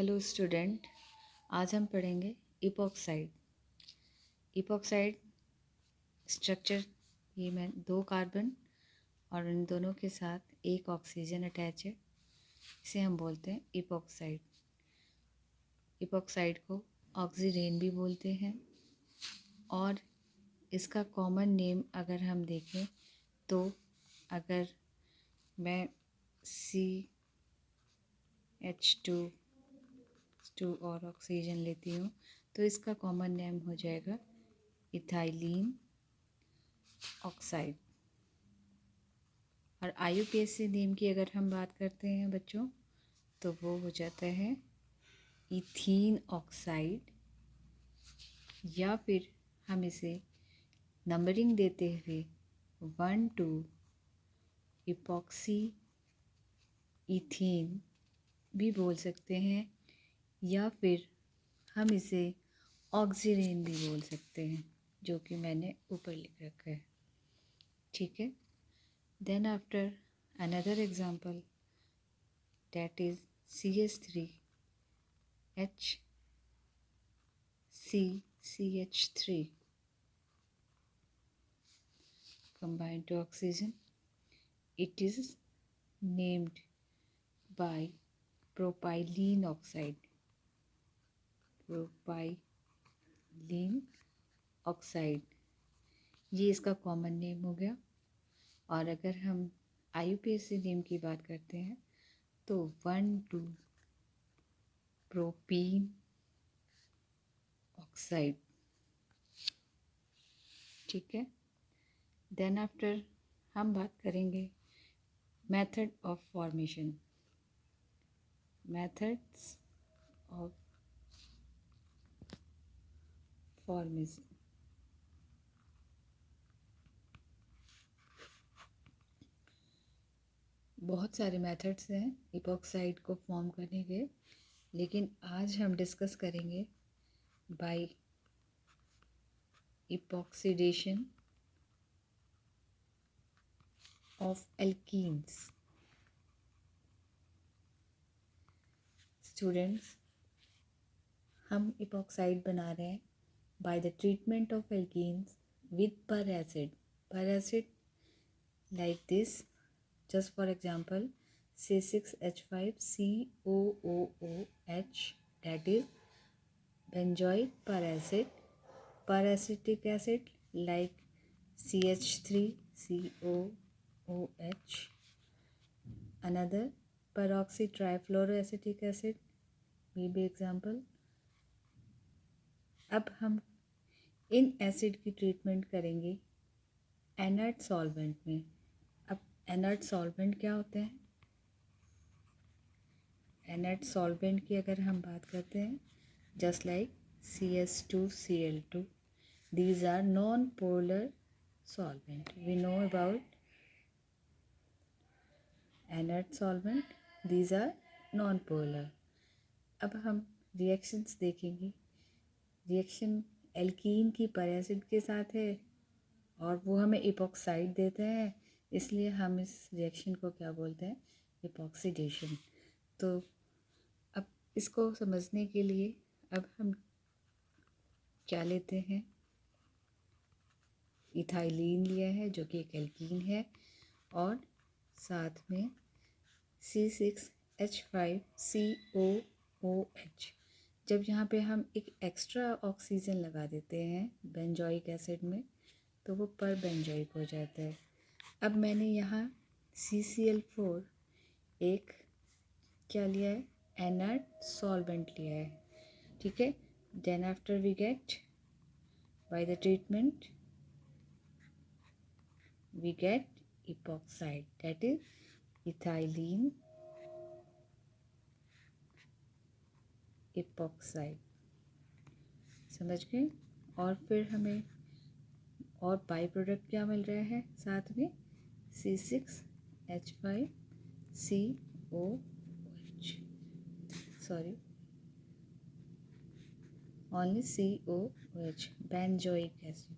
Hello student, आज हम पढ़ेंगे इपॉक्साइड। इपॉक्साइड स्ट्रक्चर, ये मैं 2 कार्बन और इन दोनों के साथ एक ऑक्सीजन अटैच है, इसे हम बोलते हैं इपॉक्साइड। इपॉक्साइड को ऑक्सीडेन भी बोलते हैं और इसका कॉमन नेम अगर हम देखें तो अगर मैं CH2 और ऑक्सीजन लेती हूँ तो इसका कॉमन नेम हो जाएगा इथाइलीन ऑक्साइड। और IUPAC नेम की अगर हम बात करते हैं बच्चों तो वो हो जाता है इथीन ऑक्साइड, या फिर हम इसे नंबरिंग देते हुए 1 2 इपॉक्सी इथीन भी बोल सकते हैं, या फिर हम इसे ऑक्सीडेन भी बोल सकते हैं, जो कि मैंने ऊपर लिख रखा है। ठीक है। Then after another example, that is CH3HCCH3 combined to oxygen. It is named by propylene oxide. Propylene oxide, ये इसका कॉमन नेम हो गया। और अगर हम IUPAC नेम की बात करते हैं तो 1 2 प्रोपीन ऑक्साइड। ठीक है। देन आफ्टर हम बात करेंगे method of formation. Methods of formation, बहुत सारे मेथड्स हैं इपॉक्साइड को फॉर्म करने के, लेकिन आज हम डिस्कस करेंगे bye epoxidation of alkenes. Students, हम इपॉक्साइड बना रहे हैं bye the treatment of alkenes with पर एसिड। पर acid like this, just for example C6H5COOOH, that is benzoic peracid. Peracetic acid like CH3COOH. Another peroxytrifluoroacetic acid may be example. अब हम in acid की treatment करेंगे inert solvent में। अब inert solvent क्या होते हैं? इनर्ट सॉल्वेंट की अगर हम बात करते हैं, just like CH2Cl2, these are non-polar solvent. We know about inert solvent, these are non-polar. अब हम रिएक्शंस देखेंगे। रिएक्शन एल्कीन की पर एसिड के साथ है और वो हमें इपॉक्साइड देते हैं, इसलिए हम इस रिएक्शन को क्या बोलते हैं? इपॉक्सीडेशन। तो अब इसको समझने के लिए अब हम क्या लेते हैं? इथाइलीन लिया है जो कि एक एल्कीन है, और साथ में C6H5COOH। जब यहाँ पे हम एक एक्स्ट्रा ऑक्सीजन लगा देते हैं बेंजोइक एसिड में तो वो पर बेंजोइक हो जाता है। अब मैंने यहाँ CCl4 एक क्या लिया है? इनर्ट सॉल्वेंट लिया है। ठीक है। Then after we get by the treatment we get epoxide, that is ethylene epoxide। समझ गए? और फिर हमें और बाई प्रोडक्ट क्या मिल रहा है साथ में? C6H5COOH, sorry only COOH, benzoic acid.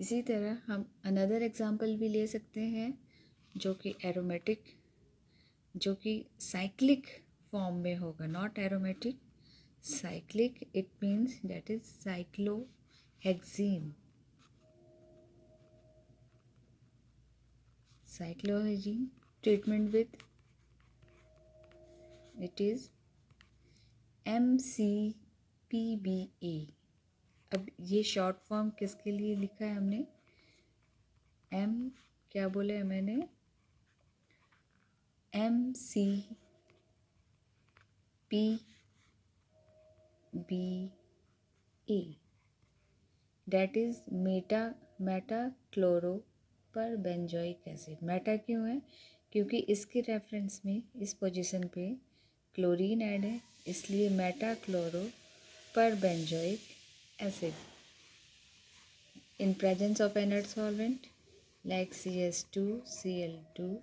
इसी तरह हम अनदर एग्जाम्पल भी ले सकते हैं जो कि एरोमेटिक, जो कि साइक्लिक फॉर्म में होगा, not aromatic, cyclic, it means that is cyclohexene. Cyclohexene treatment with it is MCPBA। अब ये शॉर्ट फॉर्म किसके लिए लिखा है हमने? एम क्या बोले मैंने? MCPBA, that is metachloroperbenzoic acid. Meta क्यों है? क्योंकि इसके रेफरेंस में इस पोजीशन पे क्लोरीन ऐड है, इसलिए meta-chloroperbenzoic acid in presence of inert solvent like CS2Cl2,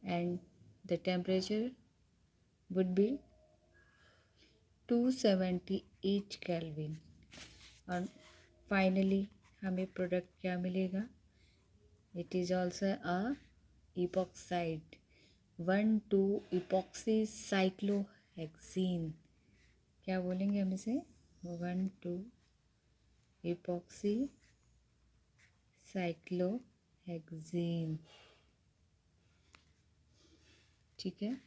and the temperature would be 278 Kelvin। और finally हमें प्रोडक्ट क्या मिलेगा? It is also a epoxide 1,2-epoxy cyclohexene। क्या बोलेंगे हम इसे? 1,2-epoxy cyclohexene. ठीक है।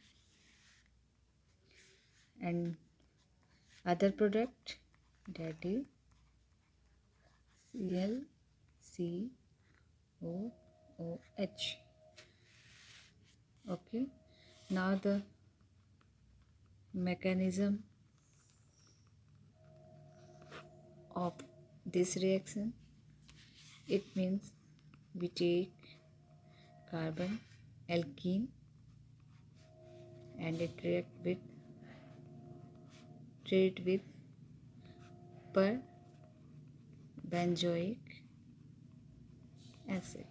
And other product that is ClCOOH। okay, now the mechanism of this reaction, it means we take carbon alkene and it react with perbenzoic acid।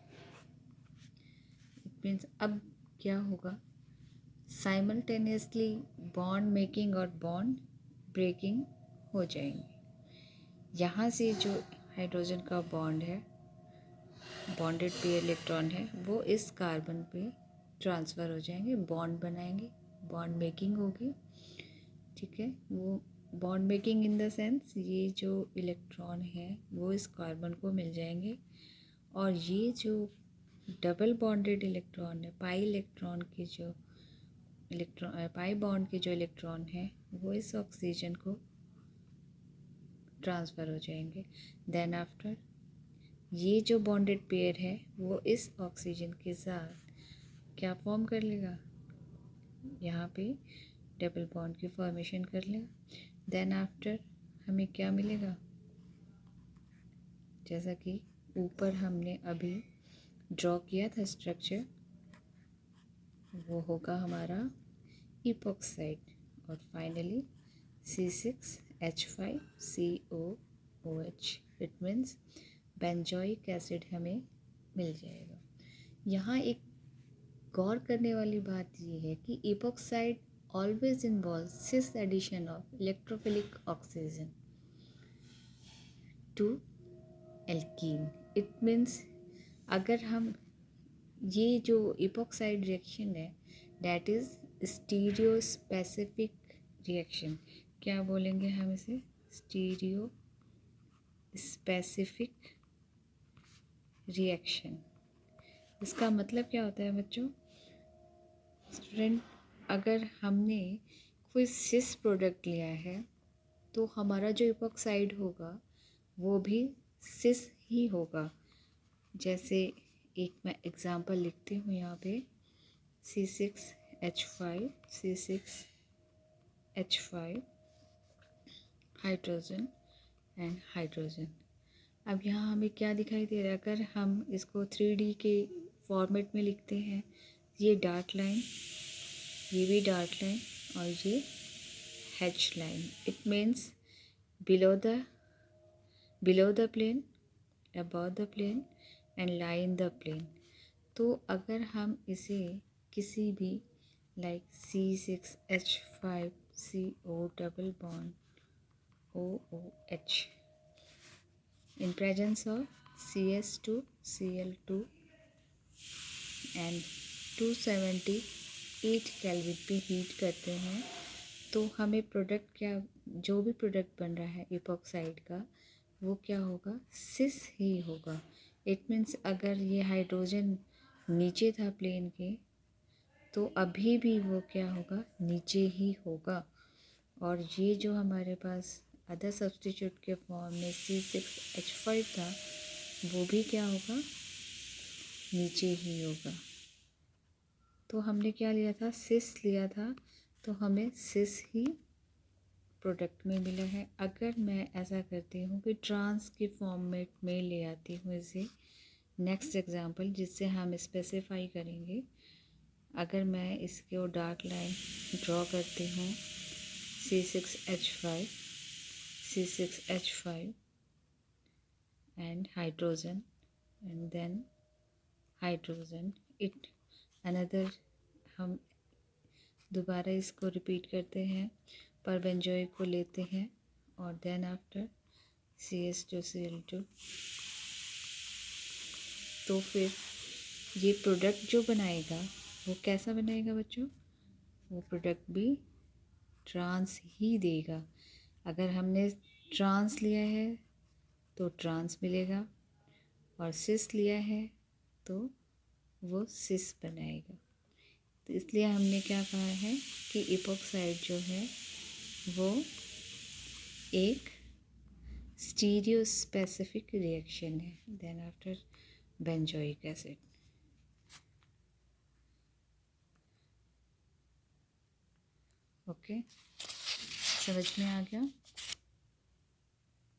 It means अब क्या होगा? Simultaneously bond making और bond breaking हो जाएंगे। यहाँ से जो hydrogen का बॉन्ड है, बॉन्डेड पेयर इलेक्ट्रॉन है, वो इस कार्बन पे ट्रांसफ़र हो जाएंगे, बॉन्ड बनाएंगे, बॉन्ड मेकिंग होगी। ठीक है। वो bond making in the sense ये जो इलेक्ट्रॉन है वो इस कार्बन को मिल जाएंगे, और ये जो डबल बॉन्डेड इलेक्ट्रॉन है, पाई इलेक्ट्रॉन के जो इलेक्ट्रॉन, पाई बॉन्ड के जो इलेक्ट्रॉन है वो इस ऑक्सीजन को ट्रांसफ़र हो जाएंगे। देन आफ्टर ये जो बॉन्डेड पेयर है वो इस ऑक्सीजन के साथ क्या फॉर्म कर लेगा? यहाँ पे डबल बॉन्ड की फॉर्मेशन कर लेगा। देन आफ्टर हमें क्या मिलेगा? जैसा कि ऊपर हमने अभी ड्रॉ किया था स्ट्रक्चर, वो होगा हमारा इपॉक्साइड, और finally C6H5COOH, it means benzoic acid हमें मिल जाएगा। यहाँ एक गौर करने वाली बात ये है कि epoxide always involve cis addition of electrophilic oxygen to alkene. It means अगर हम ये जो इपॉक्साइड रिएक्शन है that is stereospecific reaction. क्या बोलेंगे हम इसे? Stereospecific reaction. इसका मतलब क्या होता है बच्चों? स्टूडेंट, अगर हमने कोई सिस प्रोडक्ट लिया है तो हमारा जो इपॉक्साइड होगा वो भी सिस ही होगा। जैसे एक मैं एग्जांपल लिखती हूँ यहाँ पे, C6H5 हाइड्रोजन एंड हाइड्रोजन। अब यहाँ हमें क्या दिखाई दे रहा है? अगर हम इसको 3D के फॉर्मेट में लिखते हैं, ये डार्क लाइन, ये भी डार्क लाइन, और ये hatch line, it means below the plane, above the plane and line the plane. तो अगर हम इसे किसी भी like C6H5CO double bond OOH in presence of CS2Cl2 and 278 kelvin पे हीट करते हैं तो हमें प्रोडक्ट क्या, जो भी प्रोडक्ट बन रहा है इपॉक्साइड का, वो क्या होगा, सिस ही होगा। इट मीन्स अगर ये हाइड्रोजन नीचे था प्लेन के तो अभी भी वो क्या होगा, नीचे ही होगा। और ये जो हमारे पास अदर सब्स्टिट्यूट के फॉर्म में C6H5 था वो भी क्या होगा, नीचे ही होगा। तो हमने क्या लिया था, सिस लिया था, तो हमें सिस ही प्रोडक्ट में मिला है। अगर मैं ऐसा करती हूँ कि ट्रांस के फॉर्मेट में ले आती हूँ इसे, नेक्स्ट एग्जांपल जिससे हम स्पेसिफाई करेंगे, अगर मैं इसको डार्क लाइन ड्रॉ करती हूँ C6H5 and hydrogen and then hydrogen it another, हम दोबारा इसको रिपीट करते हैं, पर बेंजोइक को लेते हैं और देन आफ्टर CS2Cl2। तो फिर ये प्रोडक्ट जो बनाएगा वो कैसा बनाएगा बच्चों, वो प्रोडक्ट भी ट्रांस ही देगा। अगर हमने ट्रांस लिया है तो ट्रांस मिलेगा और सिस लिया है तो वो सिस बनाएगा। तो इसलिए हमने क्या कहा है कि इपॉक्साइड जो है वो एक स्टीरियो स्पेसिफिक रिएक्शन है then after benzoic acid. Okay, समझ में आ गया।